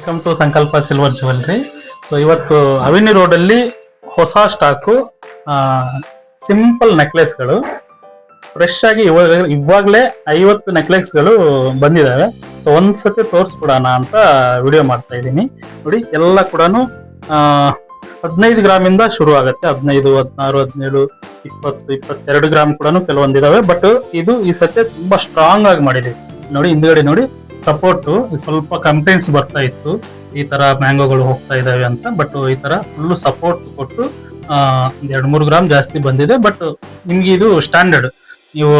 Welcome to ಸಂಕಲ್ಪ silver jewellery. So ಇವತ್ತು ಅವಿನಿ ರೋಡಲ್ಲಿ ಹೊಸ ಸ್ಟಾಕು ಸಿಂಪಲ್ ನೆಕ್ಲೆಸ್ಗಳು ಫ್ರೆಶ್ ಆಗಿ ಇವಾಗಲೇ 50 ನೆಕ್ಲೆಸ್ಗಳು ಬಂದಿದ್ದಾವೆ. ಸೊ ಒಂದ್ಸತಿ ತೋರಿಸ್ಬಿಡೋಣ ಅಂತ ವಿಡಿಯೋ ಮಾಡ್ತಾ ಇದ್ದೀನಿ. ನೋಡಿ ಎಲ್ಲ ಕೂಡ 15 ಗ್ರಾಮಿಂದ ಶುರು ಆಗುತ್ತೆ. 15, 16, 17, 20, 22 ಗ್ರಾಮ್ ಕೂಡ ಕೆಲವೊಂದಿದಾವೆ. ಬಟ್ ಇದು ಈ ಸತಿ ತುಂಬಾ ಸ್ಟ್ರಾಂಗ್ ಆಗಿ ಮಾಡಿದೆ. ನೋಡಿ ಹಿಂದ್ಗಡೆ ನೋಡಿ ಸಪೋರ್ಟ್ ಸ್ವಲ್ಪ ಕಂಪ್ಲೇಂಟ್ಸ್ ಬರ್ತಾ ಇತ್ತು, ಈ ತರ ಮ್ಯಾಂಗೋಗಳು ಹೋಗ್ತಾ ಇದಾವೆ ಅಂತ. ಬಟ್ ಈ ತರ ಫುಲ್ ಸಪೋರ್ಟ್ ಕೊಟ್ಟು 2-3 ಗ್ರಾಮ್ ಜಾಸ್ತಿ ಬಂದಿದೆ. ಬಟ್ ನಿಮ್ಗೆ ಇದು ಸ್ಟ್ಯಾಂಡರ್ಡ್, ನೀವು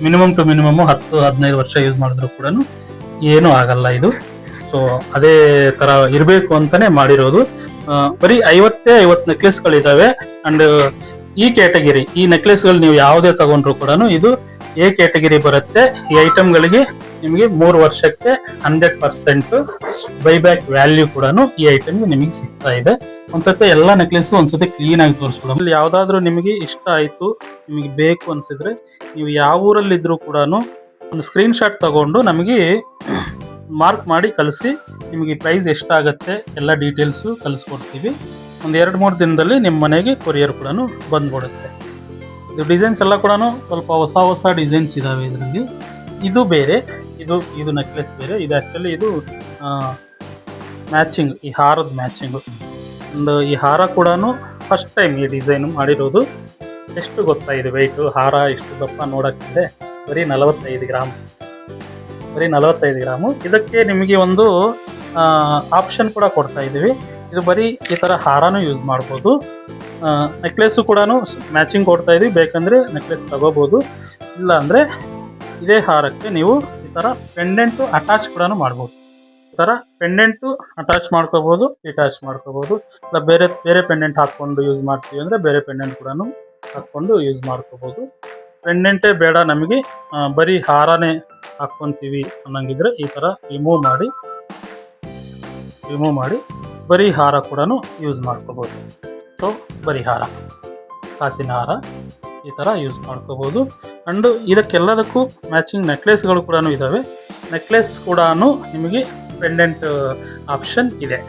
ಮಿನಿಮಮ್ ಟು ಮಿನಿಮಮ್ 10-15 ವರ್ಷ ಯೂಸ್ ಮಾಡಿದ್ರು ಕೂಡ ಏನು ಆಗಲ್ಲ ಇದು. ಸೊ ಅದೇ ತರ ಇರಬೇಕು ಅಂತಾನೆ ಮಾಡಿರೋದು. ಬರೀ 50 ನೆಕ್ಲೆಸ್ಗಳಿದಾವೆ. ಅಂಡ್ ಈ ಕ್ಯಾಟಗಿರಿ, ಈ ನೆಕ್ಲೆಸ್ಗಳು ನೀವು ಯಾವುದೇ ತಗೊಂಡ್ರು ಕೂಡ ಇದು ಎ ಕ್ಯಾಟಗಿರಿ ಬರುತ್ತೆ. ಈ ಐಟಮ್ಗಳಿಗೆ ನಿಮಗೆ 3 ವರ್ಷಕ್ಕೆ 100% ಬೈಬ್ಯಾಕ್ ವ್ಯಾಲ್ಯೂ ಕೂಡ ಈ ಐಟಮ್ಗೆ ನಿಮಗೆ ಸಿಗ್ತಾ ಇದೆ. ಒಂದ್ಸತಿ ಎಲ್ಲಾ ನೆಕ್ಲೆಸ್ ಒಂದ್ಸತಿ ಕ್ಲೀನ್ ಆಗಿ ತೋರಿಸ್ಬಿಡೋಣ. ಇಲ್ಲಿ ಯಾವ್ದಾದ್ರು ನಿಮಗೆ ಇಷ್ಟ ಆಯ್ತು, ನಿಮಗೆ ಬೇಕು ಅನ್ಸಿದ್ರೆ ನೀವು ಯಾವ ಊರಲ್ಲಿ ಇದ್ರು ಕೂಡ ಒಂದು ಸ್ಕ್ರೀನ್ ಶಾಟ್ ತಗೊಂಡು ನಮಗೆ ಮಾರ್ಕ್ ಮಾಡಿ ಕಳಿಸಿ. ನಿಮಗೆ ಪ್ರೈಸ್ ಎಷ್ಟಾಗತ್ತೆ ಎಲ್ಲ ಡೀಟೇಲ್ಸು ಕಳಿಸ್ಕೊಡ್ತೀವಿ. ಒಂದು 2-3 ದಿನದಲ್ಲಿ ನಿಮ್ಮ ಮನೆಗೆ ಕೊರಿಯರ್ ಕೂಡ ಬಂದ್ಬಿಡುತ್ತೆ. ಇದು ಡಿಸೈನ್ಸ್ ಎಲ್ಲ ಕೂಡ ಸ್ವಲ್ಪ ಹೊಸ ಡಿಸೈನ್ಸ್ ಇದಾವೆ ಇದರಲ್ಲಿ. ಇದು ಬೇರೆ, ಇದು ನೆಕ್ಲೆಸ್ ಬೇರೆ. ಇದು ಆ್ಯಕ್ಚುಲಿ ಇದು ಮ್ಯಾಚಿಂಗ್, ಈ ಹಾರದ ಮ್ಯಾಚಿಂಗು. ಒಂದು ಈ ಹಾರ ಕೂಡ ಫಸ್ಟ್ ಟೈಮ್ ಈ ಡಿಸೈನ್ ಮಾಡಿರೋದು. ಎಷ್ಟು ಗೊತ್ತಾ ಇದು ವೆಯ್ಟು? ಹಾರ ಎಷ್ಟು ದಪ್ಪ ನೋಡೋಕ್ಕಿದೆ, ಬರೀ 45 ಗ್ರಾಮ್. ಬರೀ 45 ಗ್ರಾಮು. ಇದಕ್ಕೆ ನಿಮಗೆ ಒಂದು ಆಪ್ಷನ್ ಕೂಡ ಕೊಡ್ತಾ ಇದ್ದೀವಿ. ಇದು ಬರೀ ಈ ಥರ ಹಾರನೂ ಯೂಸ್ ಮಾಡ್ಬೋದು. ನೆಕ್ಲೆಸ್ಸು ಕೂಡ ಮ್ಯಾಚಿಂಗ್ ಕೊಡ್ತಾ ಇದ್ದೀವಿ. ಬೇಕಂದರೆ ನೆಕ್ಲೆಸ್ ತಗೋಬೋದು, ಇಲ್ಲ ಅಂದರೆ ಇದೇ ಹಾರಕ್ಕೆ ನೀವು ಈ ಥರ ಪೆಂಡೆಂಟು ಅಟ್ಯಾಚ್ ಕೂಡ ಮಾಡ್ಬೋದು. ಈ ಥರ ಪೆಂಡೆಂಟು ಅಟ್ಯಾಚ್ ಮಾಡ್ಕೋಬೋದು, ಡಿಟ್ಯಾಚ್ ಮಾಡ್ಕೋಬೋದು. ಇಲ್ಲ ಬೇರೆ ಪೆಂಡೆಂಟ್ ಹಾಕ್ಕೊಂಡು ಯೂಸ್ ಮಾಡ್ತೀವಿ ಅಂದರೆ ಬೇರೆ ಪೆಂಡೆಂಟ್ ಕೂಡ ಹಾಕ್ಕೊಂಡು ಯೂಸ್ ಮಾಡ್ಕೋಬೋದು. ಪೆಂಡೆಂಟೇ ಬೇಡ ನಮಗೆ, ಬರೀ ಹಾರನೇ ಹಾಕ್ಕೊತೀವಿ ಅನ್ನಂಗಿದ್ರೆ ಈ ಥರ ರಿಮೂವ್ ಮಾಡಿ ಬರೀ ಹಾರ ಕೂಡ ಯೂಸ್ ಮಾಡ್ಕೋಬೋದು. ಸೊ ಬರೀ ಹಾರ, ಕಾಸಿನ ಹಾರ ಈ ಥರ ಯೂಸ್ ಮಾಡ್ಕೋಬೋದು. ಅಂಡ್ ಇದಕ್ಕೆಲ್ಲದಕ್ಕೂ ಮ್ಯಾಚಿಂಗ್ ನೆಕ್ಲೆಸ್ಗಳು ಕೂಡ ಇದ್ದಾವೆ. ನೆಕ್ಲೆಸ್ ಕೂಡ ನಿಮಗೆ ಪೆಂಡೆಂಟ್ ಆಪ್ಷನ್ ಇದೆ.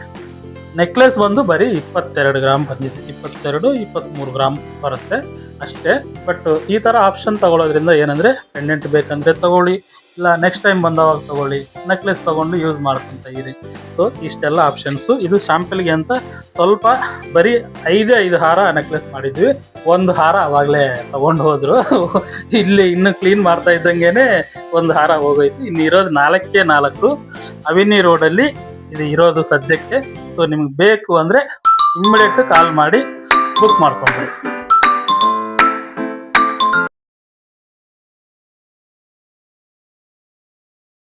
ನೆಕ್ಲೆಸ್ ಬಂದು ಬರೀ 22 ಗ್ರಾಮ್ ಬಂದಿದೆ. 22-23 ಗ್ರಾಮ್ ಬರುತ್ತೆ ಅಷ್ಟೇ. ಬಟ್ ಈ ಥರ ಆಪ್ಷನ್ ತಗೊಳ್ಳೋದ್ರಿಂದ ಏನಂದರೆ, ಪೆಂಡೆಂಟ್ ಬೇಕಂದರೆ ತಗೊಳ್ಳಿ, ಇಲ್ಲ ನೆಕ್ಸ್ಟ್ ಟೈಮ್ ಬಂದವಾಗ ತಗೊಳ್ಳಿ, ನೆಕ್ಲೆಸ್ ತೊಗೊಂಡು ಯೂಸ್ ಮಾಡ್ಕೊತ ಇರಿ. ಸೊ ಇಷ್ಟೆಲ್ಲ ಆಪ್ಷನ್ಸು. ಇದು ಶಾಂಪಲ್ಗೆ ಅಂತ ಸ್ವಲ್ಪ ಬರೀ 5 ಹಾರ ನೆಕ್ಲೆಸ್ ಮಾಡಿದ್ವಿ. ಒಂದು ಹಾರ ಅವಾಗಲೇ ತಗೊಂಡು ಹೋದ್ರು. ಇಲ್ಲಿ ಇನ್ನು ಕ್ಲೀನ್ ಮಾಡ್ತಾ ಇದ್ದಂಗೆ ಒಂದು ಹಾರ ಹೋಗೋಯ್ತು. ಇನ್ನು ಇರೋದು 4 ಅವಿನಿ ರೋಡಲ್ಲಿ ಇದು ಇರೋದು ಸದ್ಯಕ್ಕೆ. ಸೊ ನಿಮ್ಗೆ ಬೇಕು ಅಂದರೆ ಇಮ್ಮಿಡಿಯೇಟ್ ಕಾಲ್ ಮಾಡಿ ಬುಕ್ ಮಾಡ್ಕೊಂಡು.